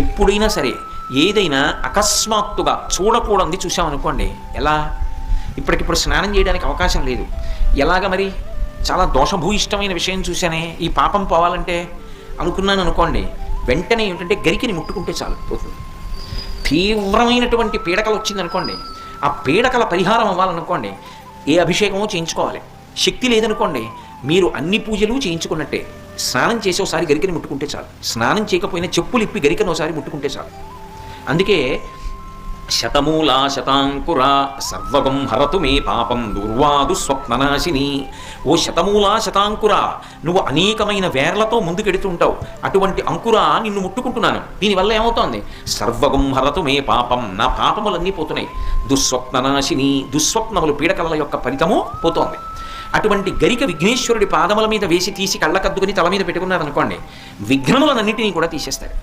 ఎప్పుడైనా సరే ఏదైనా అకస్మాత్తుగా చూడకూడదు చూసామనుకోండి, ఎలా ఇప్పటికిప్పుడు స్నానం చేయడానికి అవకాశం లేదు, ఎలాగ మరి చాలా దోషభూయిష్టమైన విషయం చూశానే, ఈ పాపం పోవాలంటే అనుకున్నాను అనుకోండి, వెంటనే ఏమిటంటే గరికిని ముట్టుకుంటే చాలు పోతుంది. తీవ్రమైనటువంటి పీడకలు వచ్చిందనుకోండి, ఆ పీడకల పరిహారం అవ్వాలనుకోండి ఏ అభిషేకమో చేయించుకోవాలి. శక్తి లేదనుకోండి మీరు అన్ని పూజలు చేయించుకున్నట్టే. స్నానం చేసి ఒకసారి గరికని ముట్టుకుంటే చాలు, స్నానం చేయకపోయినా చెప్పులు ఇప్పి గరికను ఒకసారి ముట్టుకుంటే చాలు. అందుకే శతమూలా శతాంకుర సర్వగం హరతు మే పాపం దుర్వాదు స్వప్ననాశిని. ఓ శతమూలా శతాంకుర, నువ్వు అనేకమైన వేర్లతో ముందుకెడుతుంటావు, అటువంటి అంకుర నిన్ను ముట్టుకుంటున్నాను. దీనివల్ల ఏమవుతోంది? సర్వగం హరతు మే పాపం, నా పాపములన్నీ పోతున్నాయి. దుస్వప్ననాశిని, దుస్వప్నములు పీడకల యొక్క ఫలితము పోతోంది. అటువంటి గరిక విఘ్నేశ్వరుడి పాదముల మీద వేసి తీసి కళ్ళకద్దుకుని తల మీద పెట్టుకున్నారనుకోండి, విఘ్నములన్నింటినీ కూడా తీసేస్తాడు.